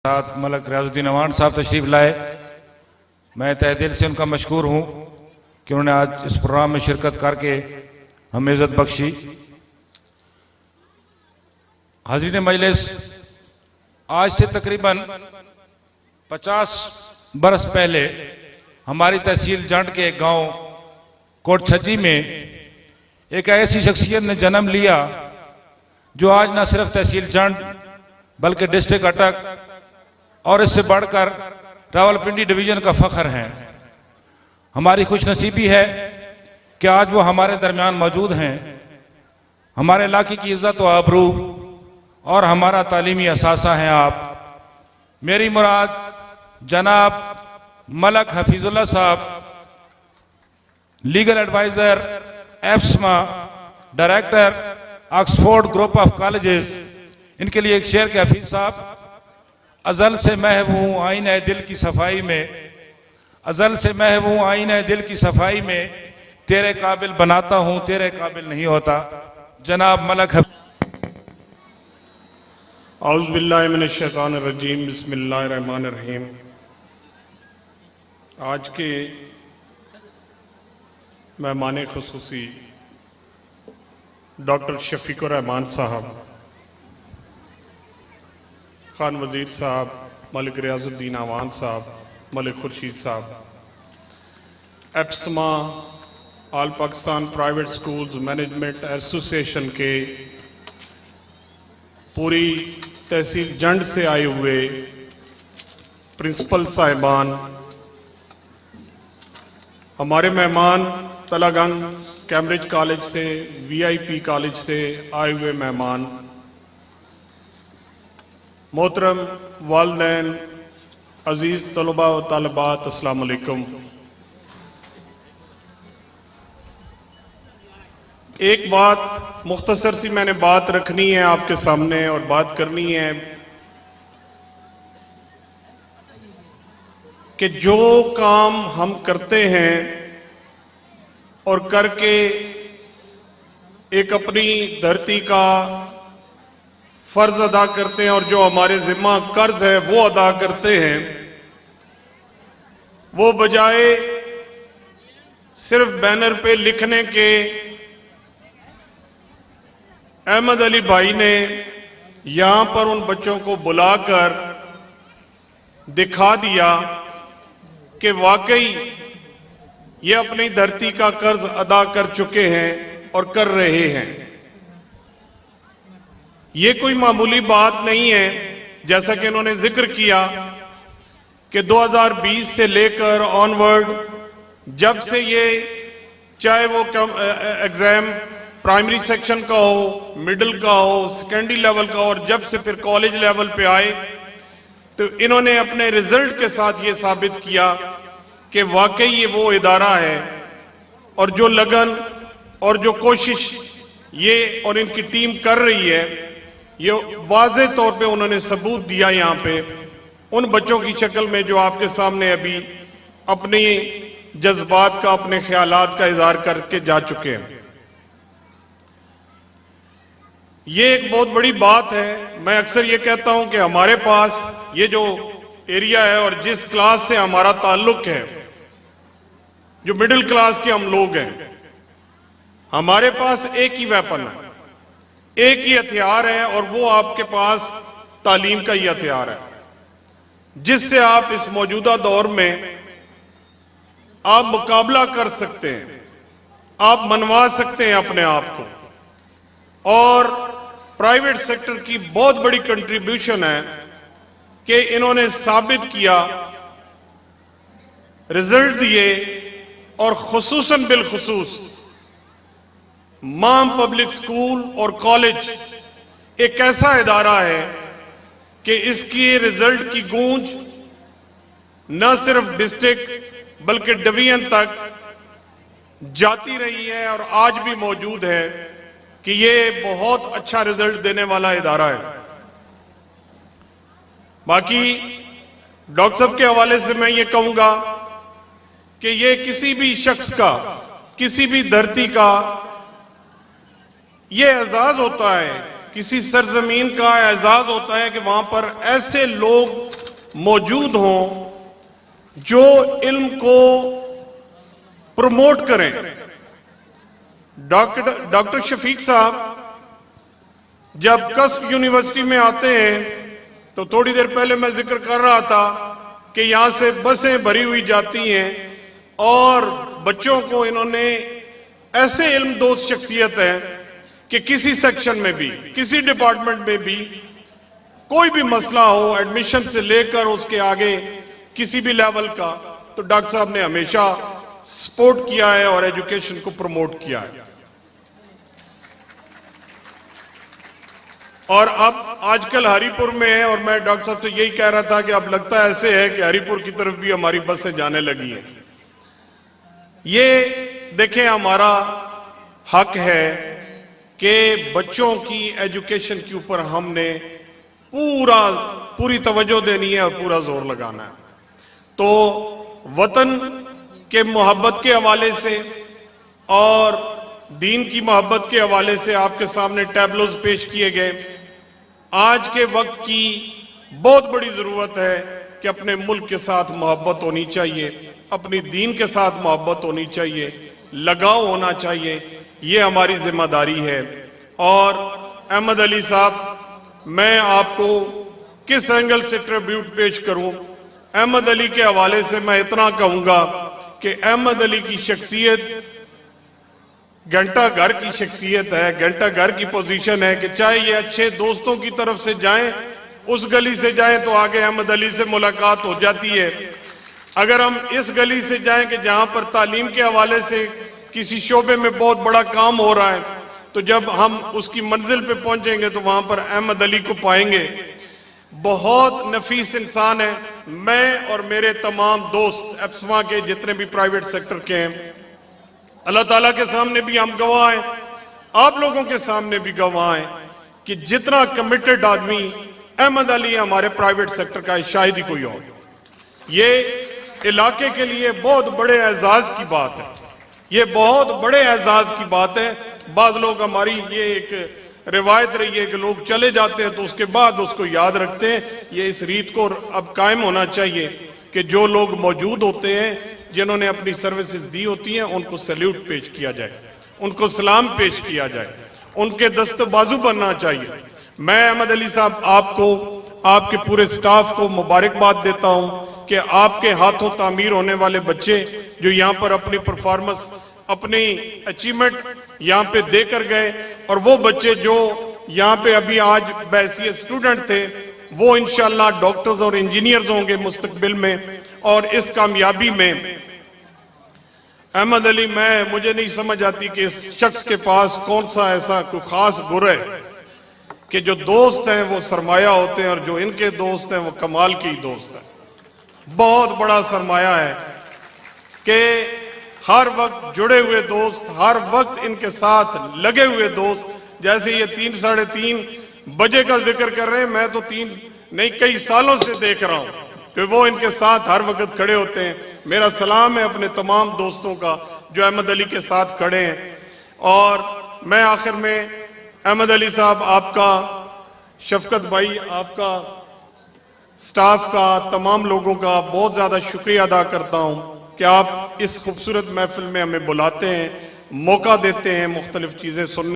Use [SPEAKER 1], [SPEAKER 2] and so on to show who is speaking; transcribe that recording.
[SPEAKER 1] साथ मलक रियाजुद्दीन अवान साहब तशरीफ़ लाए। मैं तहे दिल से उनका मशकूर हूँ कि उन्होंने आज इस प्रोग्राम में शिरकत करके हमें इज़्ज़त बख्शी। हाज़रीन मजलिस, आज से तकरीबन 50 बरस पहले हमारी तहसील जंड के गांव कोट छज्जी में एक ऐसी शख्सियत ने जन्म लिया जो आज न सिर्फ तहसील जंड बल्कि डिस्ट्रिक्ट अटक और इससे बढ़कर रावलपिंडी डिवीजन का फख्र है। हमारी खुशनसीबी है कि आज वो हमारे दरमियान मौजूद हैं। हमारे इलाके की इज्जत व आबरू और हमारा तालीमी असासा हैं आप। मेरी मुराद जनाब Malak Hafeezullah sahab, legal adviser, APSMA, director Oxford group of colleges, इनके लिए एक शेर के हफीज साहब। अजल से महव हूँ आईने दिल की सफाई में, अजल से महव हूँ आईने दिल की सफाई में, तेरे काबिल बनाता हूँ तेरे काबिल नहीं होता। जनाब मलक
[SPEAKER 2] औज़ु बिल्लाहि मिनश शैतानिर रजीम, बिस्मिल्लाहिर रहमानिर रहीम। आज के मेहमान खुसूसी डॉक्टर शफीकुर रहमान साहब, खान वजीर साहब, मलिक रियाजुद्दीन अवान साहब, Malik Khurshid sahab, APSMA all Pakistan private schools management association के पूरी तहसील जंड से आए हुए प्रिंसिपल साहिबान, हमारे मेहमान तलागंग कैम्ब्रिज कॉलेज से, वीआईपी कॉलेज से आए हुए मेहमान, मोहतरम वालिदैन, अजीज़ तलबा व तालिबात, अस्सलाम वालेकुम। एक बात मुख्तसर सी मैंने बात रखनी है आपके सामने और बात करनी है कि जो काम हम करते हैं और करके एक अपनी धरती का फर्ज अदा करते हैं और जो हमारे जिम्मा कर्ज है वो अदा करते हैं, वो बजाय सिर्फ बैनर पे लिखने के अहमद अली भाई ने यहां पर उन बच्चों को बुलाकर दिखा दिया कि वाकई ये अपनी धरती का कर्ज अदा कर चुके हैं और कर रहे हैं। ये कोई मामूली बात नहीं है। जैसा कि इन्होंने जिक्र किया कि 2020 से लेकर ऑनवर्ड, जब से ये चाहे वो एग्जाम प्राइमरी सेक्शन का हो, मिडिल का हो, सेकेंडरी लेवल का हो, और जब से फिर कॉलेज लेवल पे आए तो इन्होंने अपने रिजल्ट के साथ ये साबित किया कि वाकई ये वो इदारा है और जो लगन और जो कोशिश ये और इनकी टीम कर रही है, ये वाज़े तौर पे उन्होंने सबूत दिया यहाँ पे उन बच्चों की शक्ल में जो आपके सामने अभी अपने जज्बात का, अपने ख्यालात का इजहार करके जा चुके हैं। ये एक बहुत बड़ी बात है। मैं अक्सर ये कहता हूं कि हमारे पास ये जो एरिया है और जिस क्लास से हमारा ताल्लुक है, जो मिडिल क्लास के हम लोग हैं, हमारे पास एक ही वेपन है, एक ही हथियार है और वो आपके पास तालीम का ही हथियार है, जिससे आप इस मौजूदा दौर में आप मुकाबला कर सकते हैं, आप मनवा सकते हैं अपने आप को। और प्राइवेट सेक्टर की बहुत बड़ी कंट्रीब्यूशन है कि इन्होंने साबित किया, रिजल्ट दिए, और खुसूसन बिलखुसूस माम पब्लिक स्कूल और कॉलेज एक ऐसा इदारा है कि इसकी रिजल्ट की गूंज न सिर्फ डिस्ट्रिक्ट बल्कि डिवीजन तक जाती रही है और आज भी मौजूद है कि ये बहुत अच्छा रिजल्ट देने वाला इदारा है। बाकी डॉक्टर साहब के हवाले से मैं ये कहूंगा कि ये किसी भी शख्स का, किसी भी धरती का ये एजाज होता है किसी सरजमीन का एजाज होता है कि वहां पर ऐसे लोग मौजूद हों जो इल्म को प्रमोट करें। डॉक्टर शफीक साहब जब कस्ब यूनिवर्सिटी में आते हैं तो थोड़ी देर पहले मैं जिक्र कर रहा था कि यहां से बसें भरी हुई जाती हैं और बच्चों को इन्होंने ऐसे इल्म दोस्त शख्सियत है कि किसी सेक्शन में भी, किसी डिपार्टमेंट में भी कोई भी मसला हो, एडमिशन से लेकर उसके आगे किसी भी लेवल का, तो डॉक्टर साहब ने हमेशा सपोर्ट किया है और एजुकेशन को प्रमोट किया है। और अब आजकल हरिपुर में है, और मैं डॉक्टर साहब से यही कह रहा था कि अब लगता है ऐसे है कि हरिपुर की तरफ भी हमारी बसें जाने लगी हैं। ये देखें, हमारा हक है कि बच्चों की एजुकेशन के ऊपर हमने पूरी तवज्जो देनी है और पूरा जोर लगाना है। तो वतन के मोहब्बत के हवाले से और दीन की मोहब्बत के हवाले से आपके सामने टैबलोज पेश किए गए। आज के वक्त की बहुत बड़ी जरूरत है कि अपने मुल्क के साथ मोहब्बत होनी चाहिए, अपनी दीन के साथ मोहब्बत होनी चाहिए, लगाव होना चाहिए। ये हमारी जिम्मेदारी है। और अहमद अली साहब, मैं आपको किस एंगल से ट्रिब्यूट पेश करूं? अहमद अली के हवाले से मैं इतना कहूंगा कि अहमद अली की शख्सियत घंटा घर की शख्सियत है, घंटा घर की पोजीशन है कि चाहे ये अच्छे दोस्तों की तरफ से जाएं, उस गली से जाएं तो आगे अहमद अली से मुलाकात हो जाती है। अगर हम इस गली से जाएं कि जहां पर तालीम के हवाले से किसी शोबे में बहुत बड़ा काम हो रहा है, तो जब हम उसकी मंजिल पे पहुंचेंगे तो वहां पर अहमद अली को पाएंगे। बहुत नफीस इंसान है। मैं और मेरे तमाम दोस्त एप्समा के जितने भी प्राइवेट सेक्टर के हैं, अल्लाह ताला के सामने भी हम गवाह हैं, आप लोगों के सामने भी गवाह हैं कि जितना कमिटेड आदमी अहमद अली हमारे प्राइवेट सेक्टर का, शायद ही कोई और। ये इलाके के लिए बहुत बड़े एजाज की बात है, ये बहुत बड़े एजाज की बात है। बाद लोग, हमारी ये एक रिवायत रही है कि लोग चले जाते हैं तो उसके बाद उसको याद रखते हैं। ये इस रीत को अब कायम होना चाहिए कि जो लोग मौजूद होते हैं, जिन्होंने अपनी सर्विसेज दी होती हैं, उनको सैल्यूट पेश किया जाए, उनको सलाम पेश किया जाए, उनके दस्तबाजू बनना चाहिए। मैं अहमद अली साहब आपको, आपके पूरे स्टाफ को मुबारकबाद देता हूं कि आपके हाथों तामीर होने वाले बच्चे जो यहाँ पर अपनी परफॉर्मेंस, अपनी अचीवमेंट यहाँ पे देकर गए, और वो बच्चे जो यहाँ पे अभी आज बैसियत स्टूडेंट थे, वो इंशाल्लाह डॉक्टर्स और इंजीनियर्स होंगे मुस्तकबिल में। और इस कामयाबी में अहमद अली, मुझे नहीं समझ आती कि इस शख्स के पास कौन सा ऐसा कोई खास गुर है कि जो दोस्त हैं वो सरमाया होते हैं, और जो इनके दोस्त हैं वो कमाल के ही दोस्त हैं। बहुत बड़ा सरमाया है कि हर वक्त जुड़े हुए दोस्त, हर वक्त इनके साथ लगे हुए दोस्त। जैसे ये 3 साढ़े 3 बजे का जिक्र कर रहे हैं, मैं तो 3 नहीं कई सालों से देख रहा हूं कि वो इनके साथ हर वक्त खड़े होते हैं। मेरा सलाम है अपने तमाम दोस्तों का जो अहमद अली के साथ खड़े हैं। और मैं आखिर में अहमद अली साहब, आपका, शफकत भाई, आपका, स्टाफ का, तमाम लोगों का बहुत ज्यादा शुक्रिया अदा करता हूं कि आप इस खूबसूरत महफिल में हमें बुलाते हैं, मौका देते हैं मुख्तलिफ चीजें सुनने